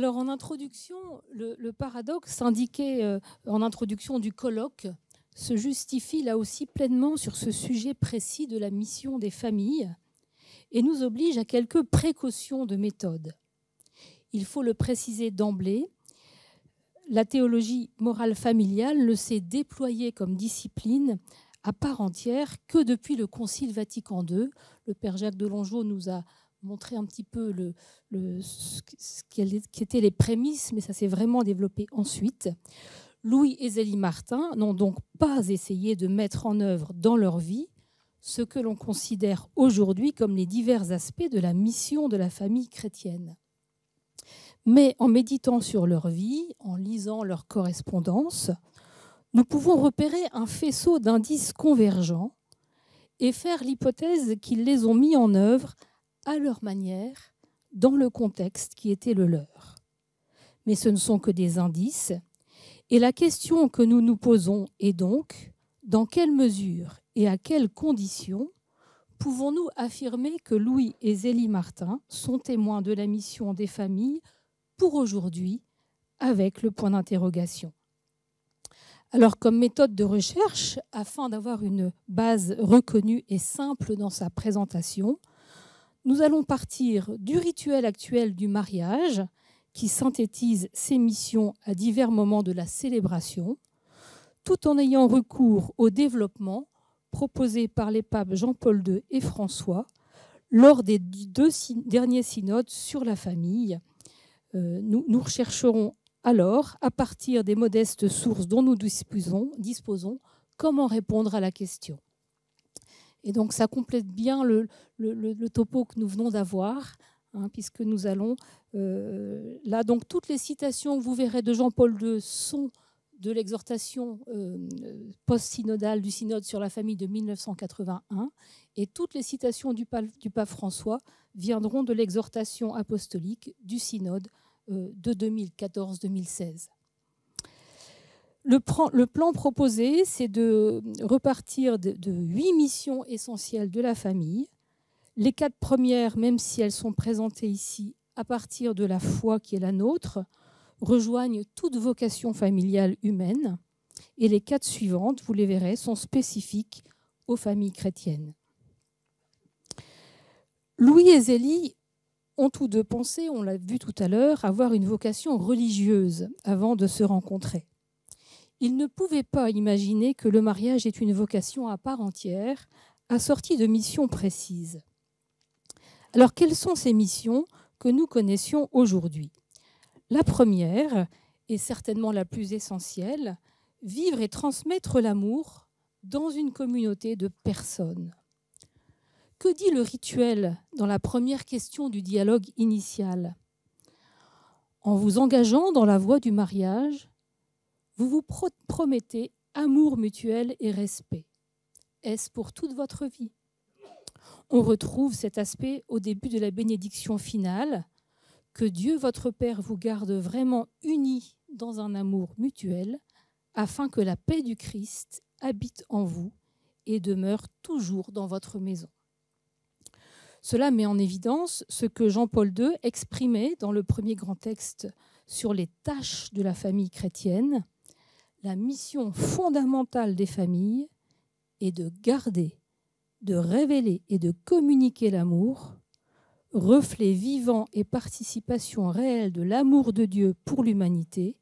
Alors, en introduction, le paradoxe indiqué en introduction du colloque se justifie là aussi pleinement sur ce sujet précis de la mission des familles et nous oblige à quelques précautions de méthode. Il faut le préciser d'emblée, la théologie morale familiale ne s'est déployée comme discipline à part entière que depuis le Concile Vatican II. Le père Jacques de Longeau nous a montré un petit peu ce qu'étaient les prémices, mais ça s'est vraiment développé ensuite. Louis et Zélie Martin n'ont donc pas essayé de mettre en œuvre dans leur vie ce que l'on considère aujourd'hui comme les divers aspects de la mission de la famille chrétienne. Mais en méditant sur leur vie, en lisant leur correspondance, nous pouvons repérer un faisceau d'indices convergents et faire l'hypothèse qu'ils les ont mis en œuvre à leur manière, dans le contexte qui était le leur. Mais ce ne sont que des indices, et la question que nous nous posons est donc, dans quelle mesure et à quelles conditions pouvons-nous affirmer que Louis et Zélie Martin sont témoins de la mission des familles pour aujourd'hui, avec le point d'interrogation. Alors, comme méthode de recherche, afin d'avoir une base reconnue et simple dans sa présentation, nous allons partir du rituel actuel du mariage, qui synthétise ses missions à divers moments de la célébration, tout en ayant recours au développement proposé par les papes Jean-Paul II et François lors des 2 derniers synodes sur la famille. Nous rechercherons alors, à partir des modestes sources dont nous disposons, comment répondre à la question. Et donc, ça complète bien le topo que nous venons d'avoir, puisque nous allons là. Donc, toutes les citations que vous verrez de Jean-Paul II sont de l'exhortation post-synodale du synode sur la famille de 1981, et toutes les citations du pape François viendront de l'exhortation apostolique du synode de 2014-2016. Le plan proposé, c'est de repartir de 8 missions essentielles de la famille. Les 4 premières, même si elles sont présentées ici à partir de la foi qui est la nôtre, rejoignent toute vocation familiale humaine. Et les 4 suivantes, vous les verrez, sont spécifiques aux familles chrétiennes. Louis et Zélie ont tous deux pensé, on l'a vu tout à l'heure, avoir une vocation religieuse avant de se rencontrer. Ils ne pouvaient pas imaginer que le mariage est une vocation à part entière, assortie de missions précises. Alors, quelles sont ces missions que nous connaissions aujourd'hui ? La première, et certainement la plus essentielle, vivre et transmettre l'amour dans une communauté de personnes. Que dit le rituel dans la première question du dialogue initial ? En vous engageant dans la voie du mariage, vous vous promettez amour mutuel et respect. Est-ce pour toute votre vie ? On retrouve cet aspect au début de la bénédiction finale. Que Dieu, votre Père, vous garde vraiment unis dans un amour mutuel, afin que la paix du Christ habite en vous et demeure toujours dans votre maison. Cela met en évidence ce que Jean-Paul II exprimait dans le premier grand texte sur les tâches de la famille chrétienne. La mission fondamentale des familles est de garder, de révéler et de communiquer l'amour, reflet vivant et participation réelle de l'amour de Dieu pour l'humanité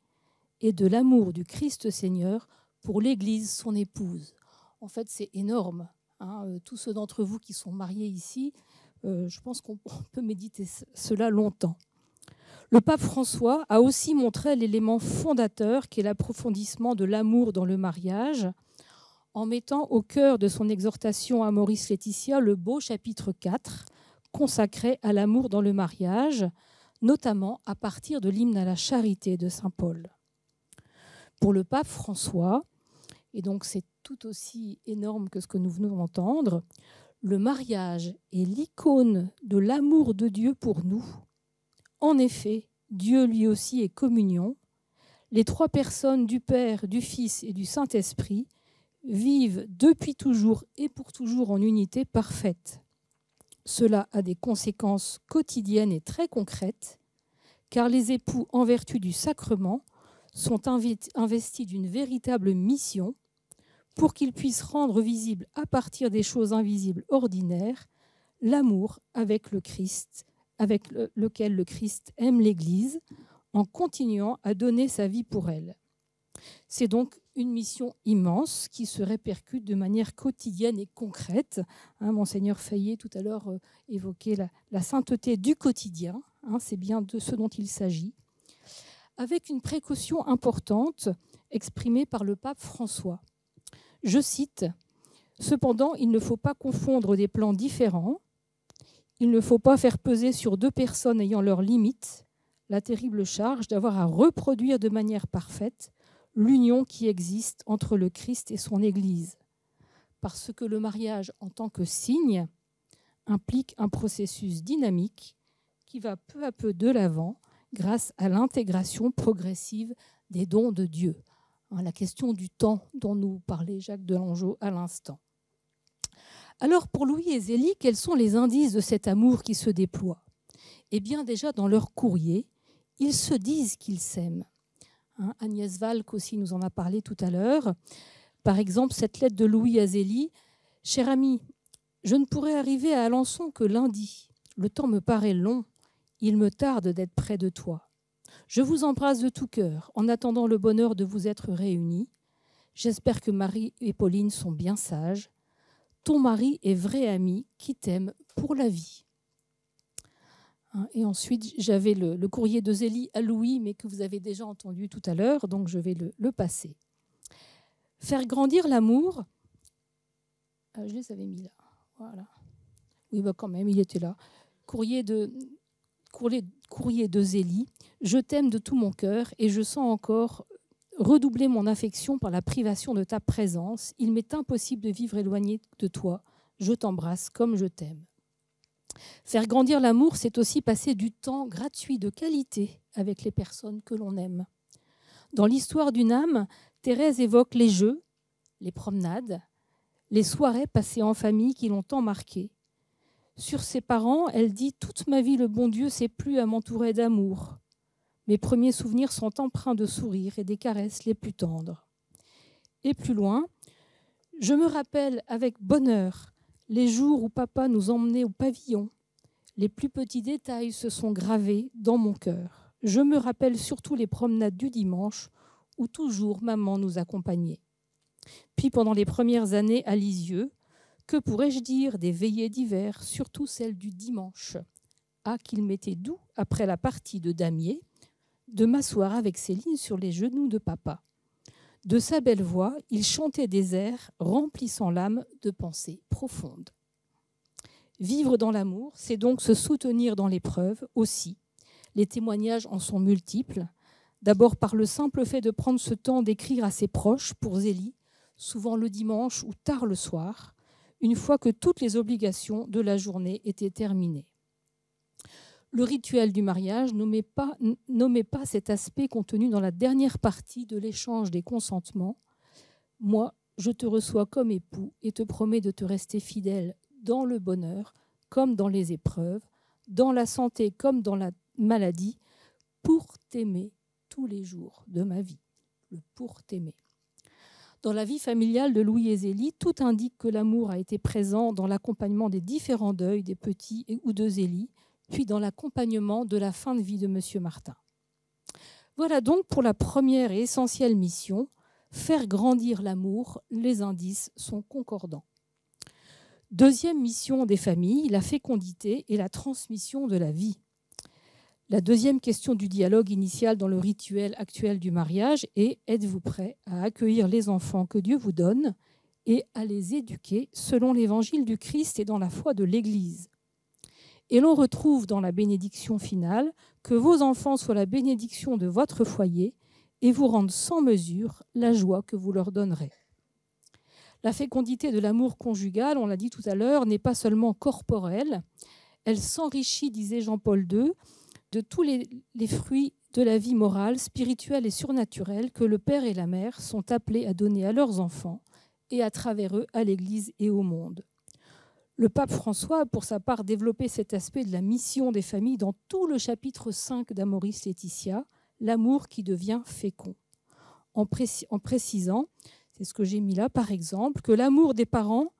et de l'amour du Christ Seigneur pour l'Église, son épouse. En fait, c'est énorme. Tous ceux d'entre vous qui sont mariés ici, je pense qu'on peut méditer cela longtemps. Le pape François a aussi montré l'élément fondateur qui est l'approfondissement de l'amour dans le mariage, en mettant au cœur de son exhortation à Maurice Laetitia le beau chapitre 4, consacré à l'amour dans le mariage, notamment à partir de l'hymne à la charité de saint Paul. Pour le pape François, et donc c'est tout aussi énorme que ce que nous venons d'entendre, le mariage est l'icône de l'amour de Dieu pour nous. En effet, Dieu lui aussi est communion. Les 3 personnes du Père, du Fils et du Saint-Esprit vivent depuis toujours et pour toujours en unité parfaite. Cela a des conséquences quotidiennes et très concrètes, car les époux, en vertu du sacrement, sont investis d'une véritable mission pour qu'ils puissent rendre visible à partir des choses invisibles ordinaires l'amour avec le Christ, avec lequel le Christ aime l'Église, en continuant à donner sa vie pour elle. C'est donc une mission immense qui se répercute de manière quotidienne et concrète. Monseigneur Fayet, tout à l'heure, évoquait la sainteté du quotidien. C'est bien de ce dont il s'agit. Avec une précaution importante exprimée par le pape François. Je cite, « Cependant, il ne faut pas confondre des plans différents. Il ne faut pas faire peser sur deux personnes ayant leurs limites la terrible charge d'avoir à reproduire de manière parfaite l'union qui existe entre le Christ et son Église. Parce que le mariage en tant que signe implique un processus dynamique qui va peu à peu de l'avant grâce à l'intégration progressive des dons de Dieu. » La question du temps dont nous parlait Jacques Delangeau à l'instant. Alors pour Louis et Zélie, quels sont les indices de cet amour qui se déploie ? Eh bien déjà dans leur courrier, ils se disent qu'ils s'aiment. Agnès Valk aussi nous en a parlé tout à l'heure. Par exemple, cette lettre de Louis à Zélie. « Cher ami, je ne pourrai arriver à Alençon que lundi. Le temps me paraît long. Il me tarde d'être près de toi. Je vous embrasse de tout cœur en attendant le bonheur de vous être réunis. J'espère que Marie et Pauline sont bien sages. Ton mari est vrai ami qui t'aime pour la vie. » Et ensuite, j'avais le courrier de Zélie à Louis, mais que vous avez déjà entendu tout à l'heure, donc je vais le passer. Faire grandir l'amour. Je les avais mis là. Voilà. Oui, quand même, il était là. Courrier de Zélie. Je t'aime de tout mon cœur et je sens encore redoubler mon affection par la privation de ta présence. Il m'est impossible de vivre éloigné de toi. Je t'embrasse comme je t'aime. Faire grandir l'amour, c'est aussi passer du temps gratuit de qualité avec les personnes que l'on aime. Dans l'histoire d'une âme, Thérèse évoque les jeux, les promenades, les soirées passées en famille qui l'ont tant marquée. Sur ses parents, elle dit « Toute ma vie, le bon Dieu s'est plu à m'entourer d'amour. Mes premiers souvenirs sont empreints de sourires et des caresses les plus tendres. » Et plus loin, « Je me rappelle avec bonheur les jours où papa nous emmenait au pavillon. Les plus petits détails se sont gravés dans mon cœur. Je me rappelle surtout les promenades du dimanche où toujours maman nous accompagnait. Puis pendant les premières années à Lisieux, que pourrais-je dire des veillées d'hiver, surtout celles du dimanche? Ah, qu'il m'était doux, après la partie de damier, de m'asseoir avec Céline sur les genoux de papa. De sa belle voix, il chantait des airs remplissant l'âme de pensées profondes. Vivre dans l'amour, c'est donc se soutenir dans l'épreuve aussi. Les témoignages en sont multiples. D'abord par le simple fait de prendre ce temps d'écrire à ses proches, pour Zélie, souvent le dimanche ou tard le soir, une fois que toutes les obligations de la journée étaient terminées. Le rituel du mariage n'omet pas cet aspect contenu dans la dernière partie de l'échange des consentements. « Moi, je te reçois comme époux et te promets de te rester fidèle dans le bonheur comme dans les épreuves, dans la santé comme dans la maladie, pour t'aimer tous les jours de ma vie. » Le « pour t'aimer ». Dans la vie familiale de Louis et Zélie, tout indique que l'amour a été présent dans l'accompagnement des différents deuils des petits ou de Zélie, puis dans l'accompagnement de la fin de vie de M. Martin. Voilà donc pour la première et essentielle mission, faire grandir l'amour. Les indices sont concordants. Deuxième mission des familles, la fécondité et la transmission de la vie. La deuxième question du dialogue initial dans le rituel actuel du mariage est « Êtes-vous prêt à accueillir les enfants que Dieu vous donne et à les éduquer selon l'évangile du Christ et dans la foi de l'Église ?» Et l'on retrouve dans la bénédiction finale « Que vos enfants soient la bénédiction de votre foyer et vous rendent sans mesure la joie que vous leur donnerez. » La fécondité de l'amour conjugal, on l'a dit tout à l'heure, n'est pas seulement corporelle, elle s'enrichit, disait Jean-Paul II, de tous les fruits de la vie morale, spirituelle et surnaturelle que le père et la mère sont appelés à donner à leurs enfants et à travers eux à l'Église et au monde. Le pape François a pour sa part développé cet aspect de la mission des familles dans tout le chapitre 5 d'Amoris Laetitia, l'amour qui devient fécond, en précisant, c'est ce que j'ai mis là par exemple, que l'amour des parents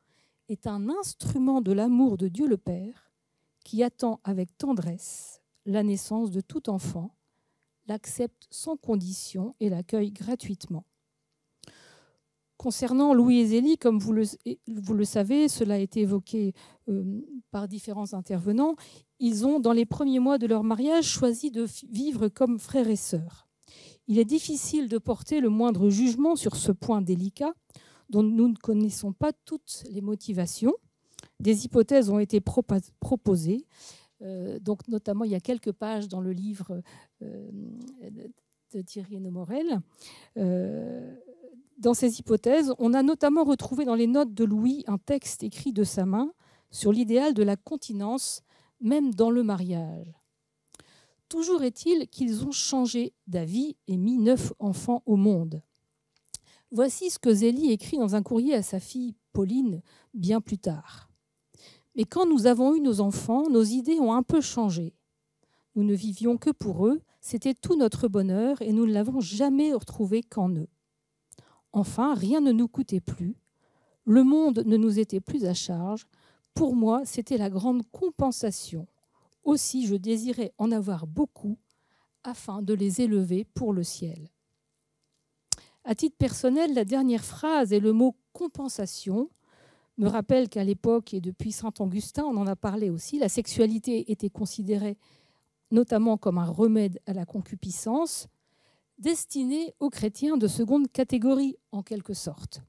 est un instrument de l'amour de Dieu le Père qui attend avec tendresse la naissance de tout enfant, l'accepte sans condition et l'accueille gratuitement. Concernant Louis et Zélie, comme vous le savez, cela a été évoqué par différents intervenants, ils ont, dans les premiers mois de leur mariage, choisi de vivre comme frères et sœurs. Il est difficile de porter le moindre jugement sur ce point délicat, dont nous ne connaissons pas toutes les motivations. Des hypothèses ont été proposées. Donc, notamment, il y a quelques pages dans le livre de Thierry Hénaud Morel. Dans ces hypothèses, on a notamment retrouvé dans les notes de Louis un texte écrit de sa main sur l'idéal de la continence, même dans le mariage. Toujours est-il qu'ils ont changé d'avis et mis 9 enfants au monde. Voici ce que Zélie écrit dans un courrier à sa fille Pauline bien plus tard. Mais quand nous avons eu nos enfants, nos idées ont un peu changé. Nous ne vivions que pour eux, c'était tout notre bonheur et nous ne l'avons jamais retrouvé qu'en eux. Enfin, rien ne nous coûtait plus. Le monde ne nous était plus à charge. Pour moi, c'était la grande compensation. Aussi, je désirais en avoir beaucoup afin de les élever pour le ciel. À titre personnel, la dernière phrase et le mot « compensation » me rappellent qu'à l'époque, et depuis Saint-Augustin, on en a parlé aussi, la sexualité était considérée notamment comme un remède à la concupiscence, destiné aux chrétiens de seconde catégorie, en quelque sorte.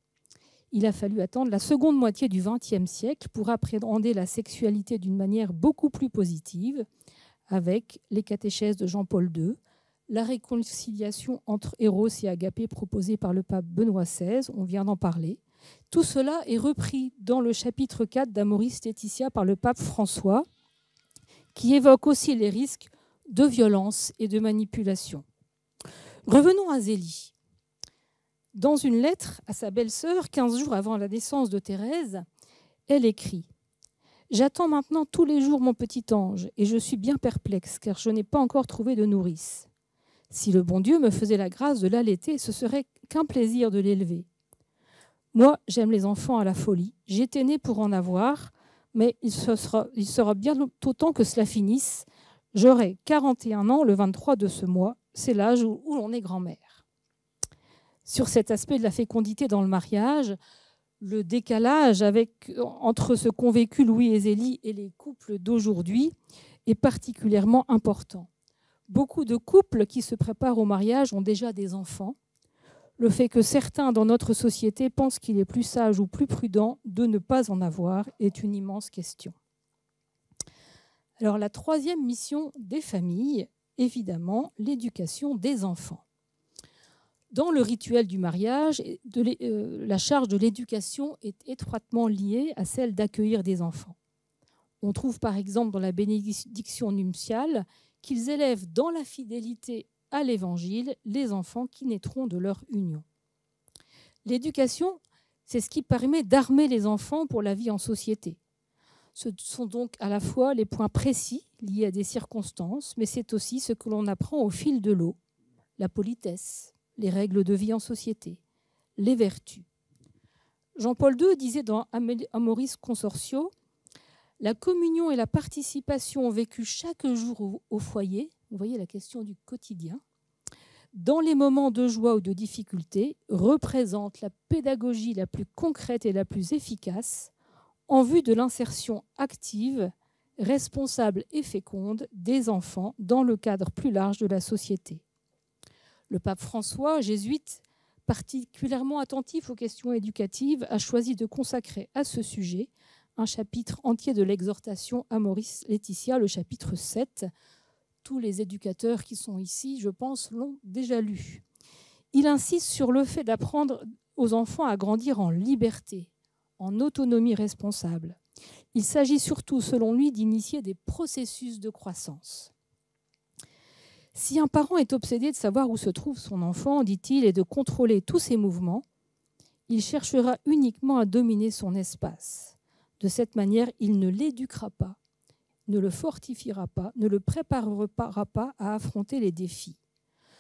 Il a fallu attendre la seconde moitié du XXe siècle pour appréhender la sexualité d'une manière beaucoup plus positive, avec les catéchèses de Jean-Paul II, la réconciliation entre Éros et Agapé proposée par le pape Benoît XVI, on vient d'en parler. Tout cela est repris dans le chapitre 4 d'Amoris Laetitia par le pape François, qui évoque aussi les risques de violence et de manipulation. Revenons à Zélie. Dans une lettre à sa belle-sœur, 15 jours avant la naissance de Thérèse, elle écrit « J'attends maintenant tous les jours mon petit ange et je suis bien perplexe car je n'ai pas encore trouvé de nourrice. Si le bon Dieu me faisait la grâce de l'allaiter, ce serait qu'un plaisir de l'élever. Moi, j'aime les enfants à la folie. J'étais née pour en avoir, mais il sera bien temps que cela finisse. J'aurai 41 ans le 23 de ce mois. C'est l'âge où l'on est grand-mère. » Sur cet aspect de la fécondité dans le mariage, le décalage entre ce qu'ont vécu Louis et Zélie et les couples d'aujourd'hui est particulièrement important. Beaucoup de couples qui se préparent au mariage ont déjà des enfants. Le fait que certains dans notre société pensent qu'il est plus sage ou plus prudent de ne pas en avoir est une immense question. Alors la troisième mission des familles, évidemment, l'éducation des enfants. Dans le rituel du mariage, la charge de l'éducation est étroitement liée à celle d'accueillir des enfants. On trouve par exemple dans la bénédiction nuptiale qu'ils élèvent dans la fidélité à l'Évangile les enfants qui naîtront de leur union. L'éducation, c'est ce qui permet d'armer les enfants pour la vie en société. Ce sont donc à la fois les points précis liés à des circonstances, mais c'est aussi ce que l'on apprend au fil de l'eau, la politesse, les règles de vie en société, les vertus. Jean-Paul II disait dans Amoris Consortio, « La communion et la participation vécues chaque jour au foyer, vous voyez la question du quotidien, dans les moments de joie ou de difficulté, représentent la pédagogie la plus concrète et la plus efficace en vue de l'insertion active, responsable et féconde des enfants dans le cadre plus large de la société. » Le pape François, jésuite, particulièrement attentif aux questions éducatives, a choisi de consacrer à ce sujet un chapitre entier de l'exhortation Amoris Laetitia, le chapitre 7. Tous les éducateurs qui sont ici, je pense, l'ont déjà lu. Il insiste sur le fait d'apprendre aux enfants à grandir en liberté, en autonomie responsable. Il s'agit surtout, selon lui, d'initier des processus de croissance. Si un parent est obsédé de savoir où se trouve son enfant, dit-il, et de contrôler tous ses mouvements, il cherchera uniquement à dominer son espace. De cette manière, il ne l'éduquera pas, ne le fortifiera pas, ne le préparera pas à affronter les défis.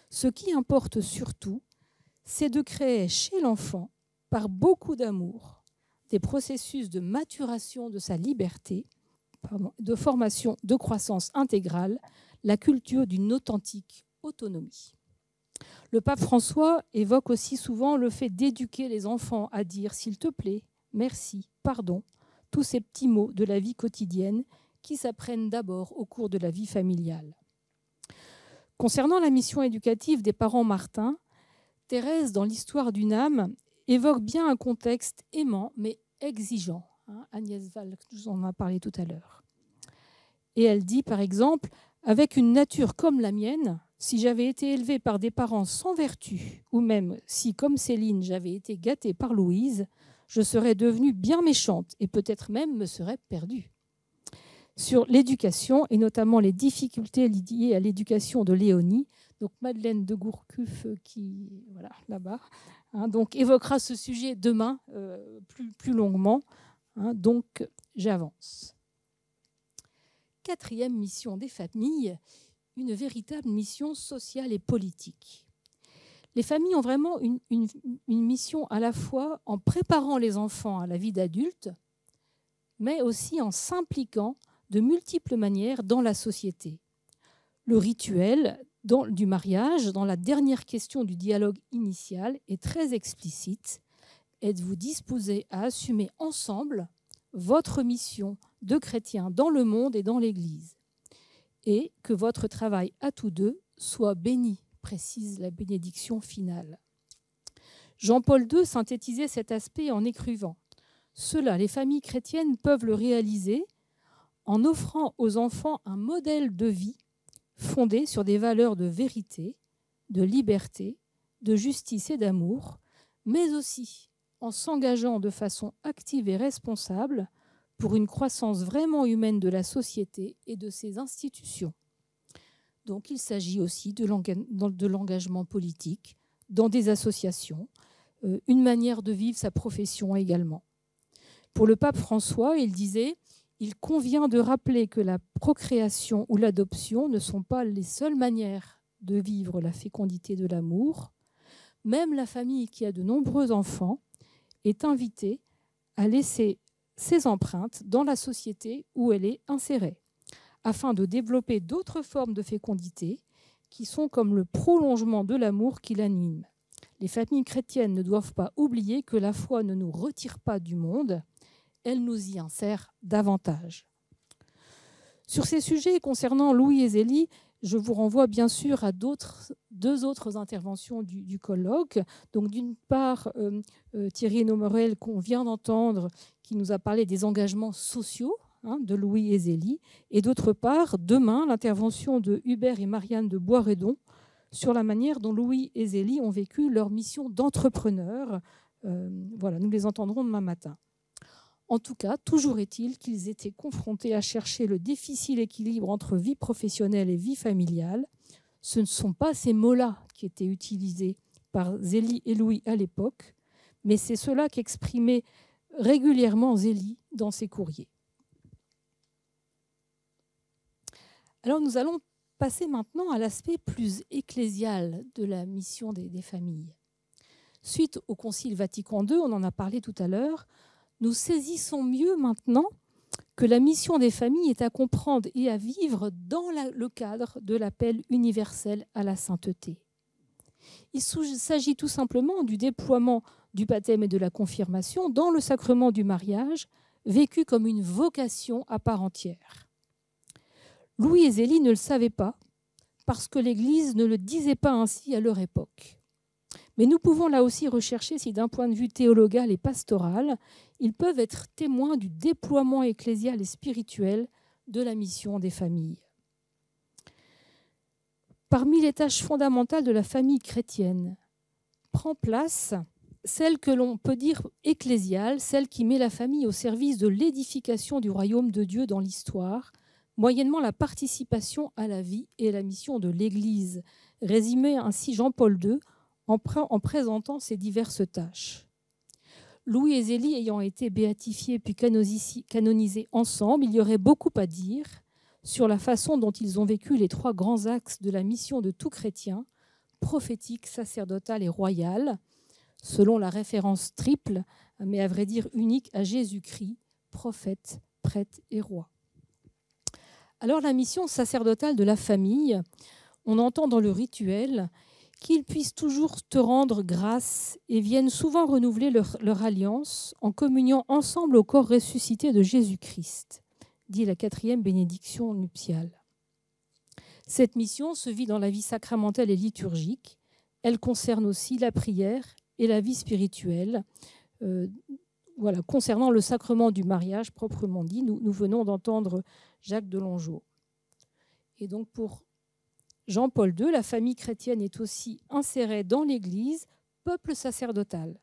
Ce qui importe surtout, c'est de créer chez l'enfant, par beaucoup d'amour, des processus de maturation de sa liberté, de formation, de croissance intégrale, la culture d'une authentique autonomie. Le pape François évoque aussi souvent le fait d'éduquer les enfants à dire « s'il te plaît »,« merci »,« pardon », tous ces petits mots de la vie quotidienne qui s'apprennent d'abord au cours de la vie familiale. Concernant la mission éducative des parents martins, Thérèse, dans l'Histoire d'une âme, évoque bien un contexte aimant mais exigeant. Agnès Val, je vous en ai parlé tout à l'heure. Et elle dit par exemple, avec une nature comme la mienne, si j'avais été élevée par des parents sans vertu, ou même si, comme Céline, j'avais été gâtée par Louise, je serais devenue bien méchante et peut-être même me serais perdue. Sur l'éducation, et notamment les difficultés liées à l'éducation de Léonie, donc Madeleine de Gourcuff, qui voilà, là-bas, donc évoquera ce sujet demain plus longuement. Donc j'avance. Quatrième mission des familles, une véritable mission sociale et politique. Les familles ont vraiment une mission à la fois en préparant les enfants à la vie d'adulte, mais aussi en s'impliquant de multiples manières dans la société. Le rituel du mariage, dans la dernière question du dialogue initial, est très explicite. Êtes-vous disposés à assumer ensemble votre mission de chrétien dans le monde et dans l'Église, et que votre travail à tous deux soit béni, précise la bénédiction finale. Jean-Paul II synthétisait cet aspect en écrivant « Cela, les familles chrétiennes peuvent le réaliser en offrant aux enfants un modèle de vie fondé sur des valeurs de vérité, de liberté, de justice et d'amour, mais aussi en s'engageant de façon active et responsable pour une croissance vraiment humaine de la société et de ses institutions. » Donc il s'agit aussi de l'engagement politique dans des associations, une manière de vivre sa profession également. Pour le pape François, il disait « Il convient de rappeler que la procréation ou l'adoption ne sont pas les seules manières de vivre la fécondité de l'amour. Même la famille qui a de nombreux enfants est invitée à laisser ses empreintes dans la société où elle est insérée, afin de développer d'autres formes de fécondité qui sont comme le prolongement de l'amour qui l'anime. Les familles chrétiennes ne doivent pas oublier que la foi ne nous retire pas du monde, elle nous y insère davantage. » Sur ces sujets concernant Louis et Zélie, je vous renvoie bien sûr à deux autres interventions du colloque. Donc d'une part, Thierry Hénaud-Morel, qu'on vient d'entendre, qui nous a parlé des engagements sociaux de Louis et Zélie. Et d'autre part, demain, l'intervention de Hubert et Marianne de Boisredon sur la manière dont Louis et Zélie ont vécu leur mission d'entrepreneurs. Voilà, nous les entendrons demain matin. En tout cas, toujours est-il qu'ils étaient confrontés à chercher le difficile équilibre entre vie professionnelle et vie familiale. Ce ne sont pas ces mots-là qui étaient utilisés par Zélie et Louis à l'époque, mais c'est cela qu'exprimait régulièrement Zélie dans ses courriers. Alors nous allons passer maintenant à l'aspect plus ecclésial de la mission des familles. Suite au Concile Vatican II, on en a parlé tout à l'heure, nous saisissons mieux maintenant que la mission des familles est à comprendre et à vivre dans le cadre de l'appel universel à la sainteté. Il s'agit tout simplement du déploiement du baptême et de la confirmation dans le sacrement du mariage, vécu comme une vocation à part entière. Louis et Zélie ne le savaient pas, parce que l'Église ne le disait pas ainsi à leur époque. Mais nous pouvons là aussi rechercher si d'un point de vue théologal et pastoral, ils peuvent être témoins du déploiement ecclésial et spirituel de la mission des familles. Parmi les tâches fondamentales de la famille chrétienne, prend place celle que l'on peut dire ecclésiale, celle qui met la famille au service de l'édification du royaume de Dieu dans l'histoire, moyennement la participation à la vie et à la mission de l'Église, résumait ainsi Jean-Paul II en présentant ces diverses tâches. Louis et Zélie ayant été béatifiés puis canonisés ensemble, il y aurait beaucoup à dire sur la façon dont ils ont vécu les 3 grands axes de la mission de tout chrétien, prophétique, sacerdotale et royale, selon la référence triple, mais à vrai dire unique, à Jésus-Christ, prophète, prêtre et roi. Alors la mission sacerdotale de la famille, on entend dans le rituel qu'ils puissent toujours te rendre grâce et viennent souvent renouveler leur alliance en communiant ensemble au corps ressuscité de Jésus-Christ, dit la 4e bénédiction nuptiale. Cette mission se vit dans la vie sacramentelle et liturgique. Elle concerne aussi la prière et la vie spirituelle. Concernant le sacrement du mariage proprement dit, nous venons d'entendre Jacques de Longeau. Et donc pour Jean-Paul II, la famille chrétienne est aussi insérée dans l'Église, peuple sacerdotal.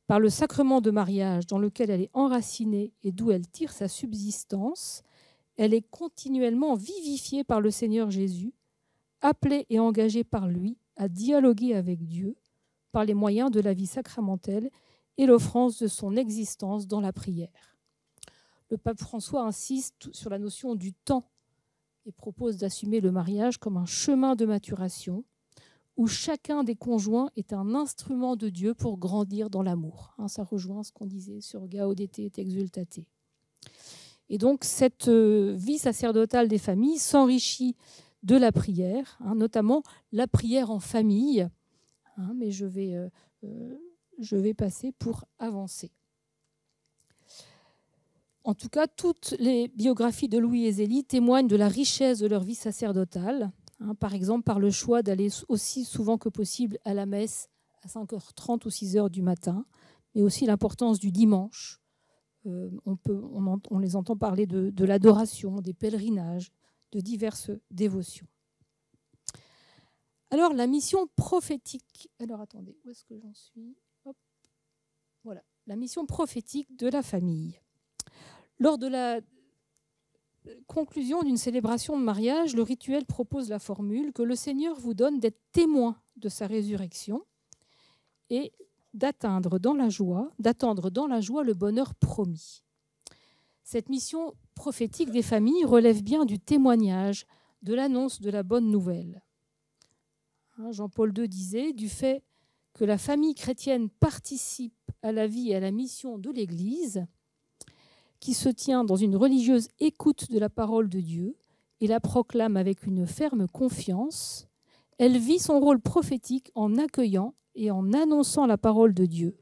Par le sacrement de mariage dans lequel elle est enracinée et d'où elle tire sa subsistance, elle est continuellement vivifiée par le Seigneur Jésus, appelée et engagée par lui à dialoguer avec Dieu par les moyens de la vie sacramentelle et l'offrance de son existence dans la prière. Le pape François insiste sur la notion du temps et propose d'assumer le mariage comme un chemin de maturation où chacun des conjoints est un instrument de Dieu pour grandir dans l'amour. Ça rejoint ce qu'on disait sur Gaudete et Exultate. Et donc cette vie sacerdotale des familles s'enrichit de la prière, notamment la prière en famille, mais je vais passer pour avancer. En tout cas, toutes les biographies de Louis et Zélie témoignent de la richesse de leur vie sacerdotale, par exemple par le choix d'aller aussi souvent que possible à la messe à 5h30 ou 6h du matin, mais aussi l'importance du dimanche. On les entend parler de l'adoration, des pèlerinages, de diverses dévotions. Alors, la mission prophétique... Alors, attendez, où est-ce que j'en suis ? Hop. Voilà, la mission prophétique de la famille. Lors de la conclusion d'une célébration de mariage, le rituel propose la formule que le Seigneur vous donne d'être témoin de sa résurrection et d'attendre dans la joie le bonheur promis. Cette mission prophétique des familles relève bien du témoignage, de l'annonce de la bonne nouvelle. Jean-Paul II disait, du fait que la famille chrétienne participe à la vie et à la mission de l'Église, qui se tient dans une religieuse écoute de la parole de Dieu et la proclame avec une ferme confiance, elle vit son rôle prophétique en accueillant et en annonçant la parole de Dieu.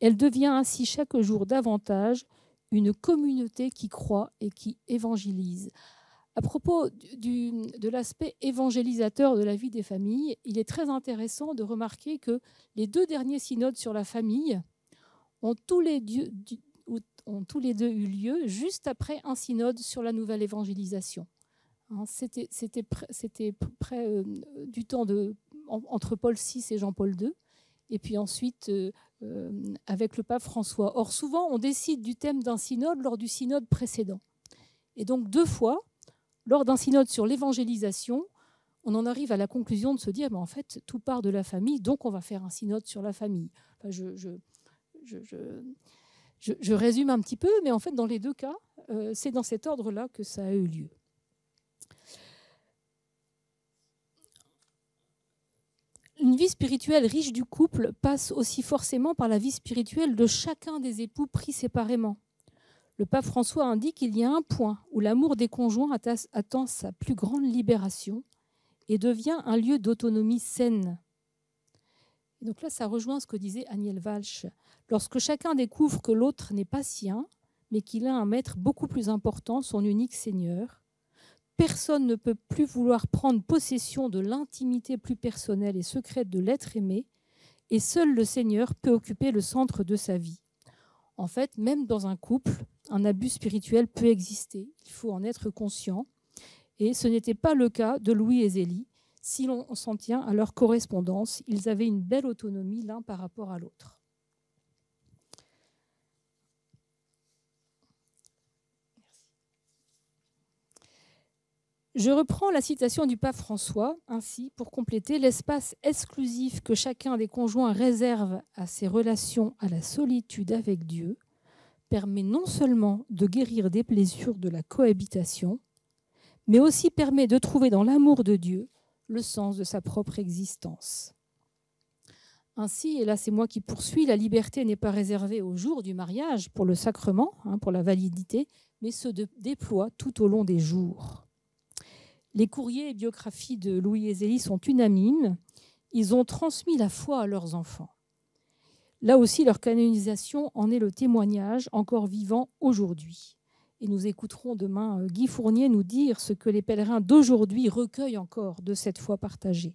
Elle devient ainsi chaque jour davantage une communauté qui croit et qui évangélise. À propos de l'aspect évangélisateur de la vie des familles, il est très intéressant de remarquer que les 2 derniers synodes sur la famille ont tous les deux eu lieu juste après un synode sur la nouvelle évangélisation. C'était près du temps entre Paul VI et Jean-Paul II, et puis ensuite avec le pape François. Or, souvent, on décide du thème d'un synode lors du synode précédent. Et donc, 2 fois, lors d'un synode sur l'évangélisation, on en arrive à la conclusion de se dire, en fait, tout part de la famille, donc on va faire un synode sur la famille. Enfin, je résume un petit peu, mais en fait, dans les 2 cas, c'est dans cet ordre-là que ça a eu lieu. Une vie spirituelle riche du couple passe aussi forcément par la vie spirituelle de chacun des époux pris séparément. Le pape François indique qu'il y a un point où l'amour des conjoints atteint sa plus grande libération et devient un lieu d'autonomie saine. Et donc là, ça rejoint ce que disait Agnès Walsh. Lorsque chacun découvre que l'autre n'est pas sien, mais qu'il a un maître beaucoup plus important, son unique Seigneur, personne ne peut plus vouloir prendre possession de l'intimité plus personnelle et secrète de l'être aimé, et seul le Seigneur peut occuper le centre de sa vie. En fait, même dans un couple, un abus spirituel peut exister. Il faut en être conscient. Et ce n'était pas le cas de Louis et Zélie. Si l'on s'en tient à leur correspondance, ils avaient une belle autonomie l'un par rapport à l'autre. Je reprends la citation du pape François, ainsi, pour compléter: l'espace exclusif que chacun des conjoints réserve à ses relations à la solitude avec Dieu permet non seulement de guérir des blessures de la cohabitation, mais aussi permet de trouver dans l'amour de Dieu le sens de sa propre existence. Ainsi, et là c'est moi qui poursuis, la liberté n'est pas réservée au jour du mariage pour le sacrement, pour la validité, mais se déploie tout au long des jours. Les courriers et biographies de Louis Ezeli sont unanimes. Ils ont transmis la foi à leurs enfants. Là aussi, leur canonisation en est le témoignage encore vivant aujourd'hui. Et nous écouterons demain Guy Fournier nous dire ce que les pèlerins d'aujourd'hui recueillent encore de cette foi partagée.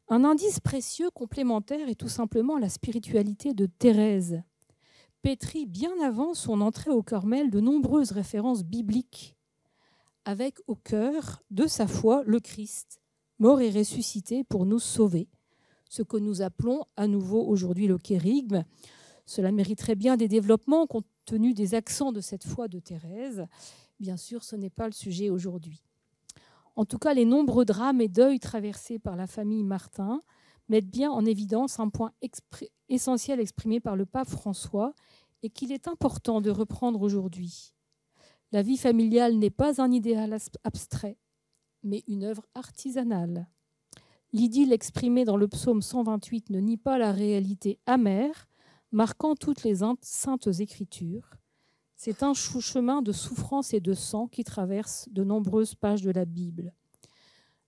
Un indice précieux complémentaire est tout simplement la spiritualité de Thérèse, pétrie bien avant son entrée au Carmel de nombreuses références bibliques, avec au cœur de sa foi le Christ, mort et ressuscité pour nous sauver, ce que nous appelons à nouveau aujourd'hui le kérygme. Cela mériterait bien des développements compte tenu des accents de cette foi de Thérèse. Bien sûr, ce n'est pas le sujet aujourd'hui. En tout cas, les nombreux drames et deuils traversés par la famille Martin mettent bien en évidence un point essentiel exprimé par le pape François et qu'il est important de reprendre aujourd'hui. La vie familiale n'est pas un idéal abstrait, mais une œuvre artisanale. L'idylle exprimée dans le psaume 128 ne nie pas la réalité amère, marquant toutes les saintes écritures. C'est un chemin de souffrance et de sang qui traverse de nombreuses pages de la Bible.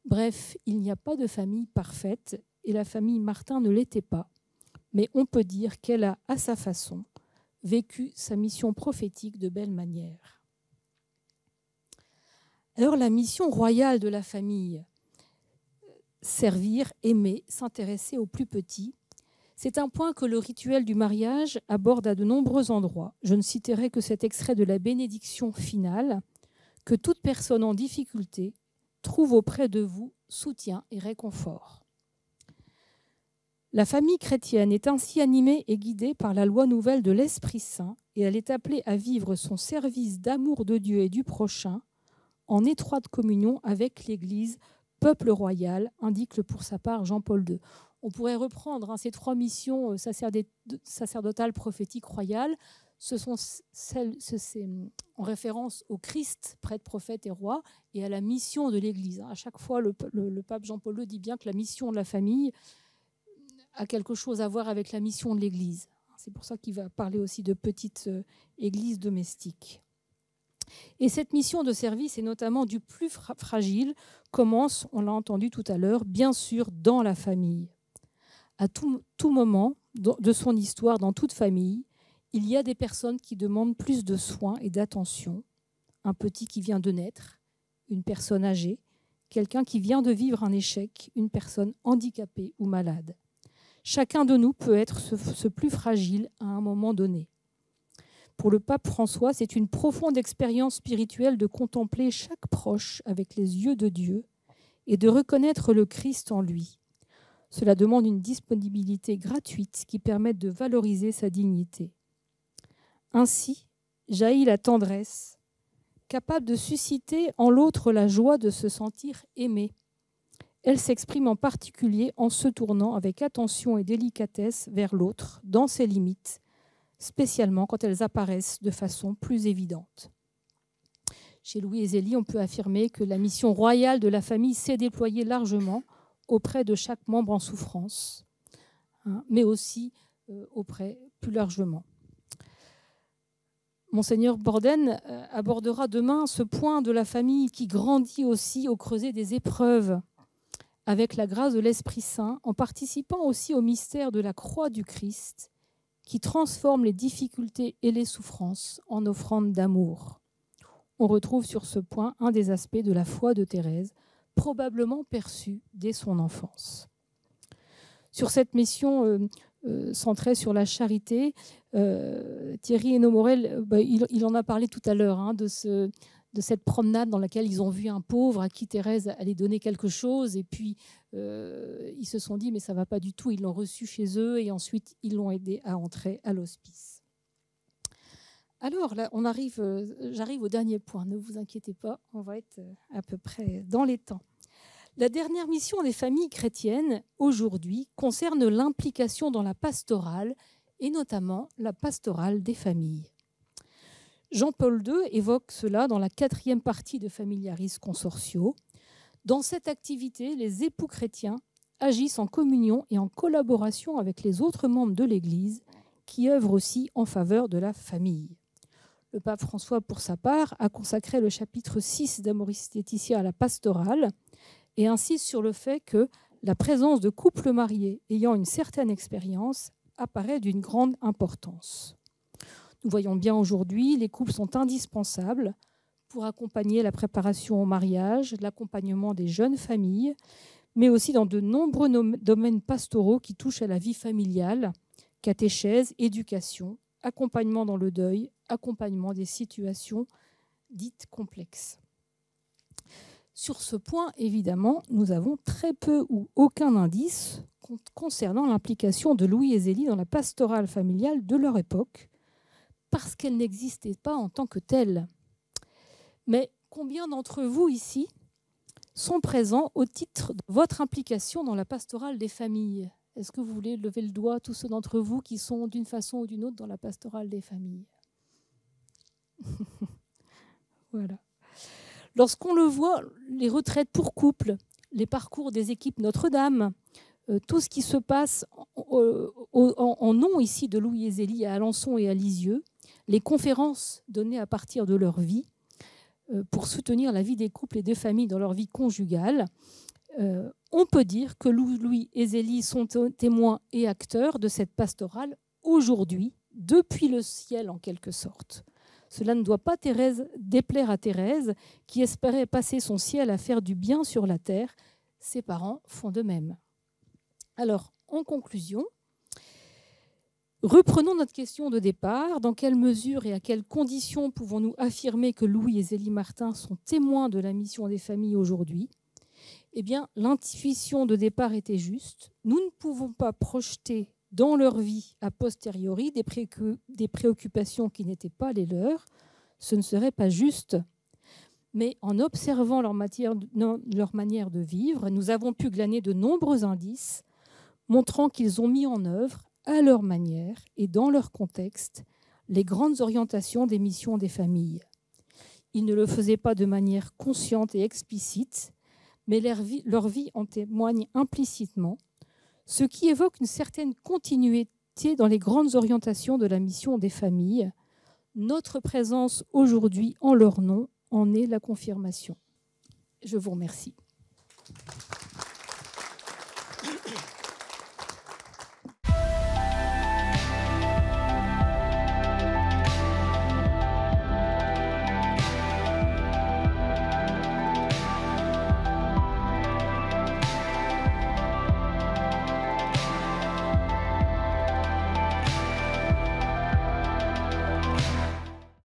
Bref, il n'y a pas de famille parfaite, et la famille Martin ne l'était pas. Mais on peut dire qu'elle a, à sa façon, vécu sa mission prophétique de belle manière. Alors, la mission royale de la famille, servir, aimer, s'intéresser aux plus petits, c'est un point que le rituel du mariage aborde à de nombreux endroits. Je ne citerai que cet extrait de la bénédiction finale, que toute personne en difficulté trouve auprès de vous soutien et réconfort. La famille chrétienne est ainsi animée et guidée par la loi nouvelle de l'Esprit Saint et elle est appelée à vivre son service d'amour de Dieu et du prochain en étroite communion avec l'Église, peuple royal, indique pour sa part Jean-Paul II. On pourrait reprendre ces trois missions sacerdotales, prophétiques, royales. Ce sont en référence au Christ, prêtre, prophète et roi, et à la mission de l'Église. À chaque fois, le pape Jean-Paul II dit bien que la mission de la famille a quelque chose à voir avec la mission de l'Église. C'est pour ça qu'il va parler aussi de petite église domestique. Et cette mission de service, et notamment du plus fragile, commence, on l'a entendu tout à l'heure, bien sûr dans la famille. À tout moment de son histoire, dans toute famille, il y a des personnes qui demandent plus de soins et d'attention. Un petit qui vient de naître, une personne âgée, quelqu'un qui vient de vivre un échec, une personne handicapée ou malade. Chacun de nous peut être ce plus fragile à un moment donné. Pour le pape François, c'est une profonde expérience spirituelle de contempler chaque proche avec les yeux de Dieu et de reconnaître le Christ en lui. Cela demande une disponibilité gratuite qui permette de valoriser sa dignité. Ainsi jaillit la tendresse, capable de susciter en l'autre la joie de se sentir aimé. Elle s'exprime en particulier en se tournant avec attention et délicatesse vers l'autre, dans ses limites, spécialement quand elles apparaissent de façon plus évidente. Chez Louis Ezeli, on peut affirmer que la mission royale de la famille s'est déployée largement auprès de chaque membre en souffrance, mais aussi auprès plus largement. Monseigneur Borden abordera demain ce point de la famille qui grandit aussi au creuset des épreuves, avec la grâce de l'Esprit Saint, en participant aussi au mystère de la croix du Christ, qui transforme les difficultés et les souffrances en offrande d'amour. On retrouve sur ce point un des aspects de la foi de Thérèse, probablement perçu dès son enfance. Sur cette mission centrée sur la charité, Thierry Hénaud-Morel, il en a parlé tout à l'heure, de cette promenade dans laquelle ils ont vu un pauvre à qui Thérèse allait donner quelque chose, et puis ils se sont dit mais ça ne va pas du tout, ils l'ont reçu chez eux et ensuite ils l'ont aidé à entrer à l'hospice. Alors là, j'arrive au dernier point, ne vous inquiétez pas, on va être à peu près dans les temps. La dernière mission des familles chrétiennes, aujourd'hui, concerne l'implication dans la pastorale, et notamment la pastorale des familles. Jean-Paul II évoque cela dans la 4e partie de Familiaris Consortio. Dans cette activité, les époux chrétiens agissent en communion et en collaboration avec les autres membres de l'Église, qui œuvrent aussi en faveur de la famille. Le pape François, pour sa part, a consacré le chapitre 6 d'Amoris Laetitia à la pastorale et insiste sur le fait que la présence de couples mariés ayant une certaine expérience apparaît d'une grande importance. Nous voyons bien aujourd'hui, les couples sont indispensables pour accompagner la préparation au mariage, l'accompagnement des jeunes familles, mais aussi dans de nombreux domaines pastoraux qui touchent à la vie familiale, catéchèse, éducation, accompagnement dans le deuil, accompagnement des situations dites complexes. Sur ce point, évidemment, nous avons très peu ou aucun indice concernant l'implication de Louis et Zélie dans la pastorale familiale de leur époque, parce qu'elle n'existait pas en tant que telle. Mais combien d'entre vous ici sont présents au titre de votre implication dans la pastorale des familles? Est-ce que vous voulez lever le doigt, tous ceux d'entre vous qui sont d'une façon ou d'une autre dans la pastorale des familles? Voilà. Lorsqu'on le voit, les retraites pour couple, les parcours des équipes Notre-Dame, tout ce qui se passe en nom ici de Louis et Zélie à Alençon et à Lisieux, les conférences données à partir de leur vie pour soutenir la vie des couples et des familles dans leur vie conjugale, on peut dire que Louis et Zélie sont témoins et acteurs de cette pastorale aujourd'hui, depuis le ciel en quelque sorte. Cela ne doit pas déplaire à Thérèse, qui espérait passer son ciel à faire du bien sur la terre. Ses parents font de même. Alors, en conclusion, reprenons notre question de départ. Dans quelle mesure et à quelles conditions pouvons-nous affirmer que Louis et Zélie Martin sont témoins de la mission des familles aujourd'hui? Eh bien, l'intuition de départ était juste. Nous ne pouvons pas projeter dans leur vie a posteriori des préoccupations qui n'étaient pas les leurs. Ce ne serait pas juste. Mais en observant leur manière de vivre, nous avons pu glaner de nombreux indices montrant qu'ils ont mis en œuvre, à leur manière et dans leur contexte, les grandes orientations des missions des familles. Ils ne le faisaient pas de manière consciente et explicite, mais leur vie en témoigne implicitement, ce qui évoque une certaine continuité dans les grandes orientations de la mission des familles. Notre présence aujourd'hui en leur nom en est la confirmation. Je vous remercie.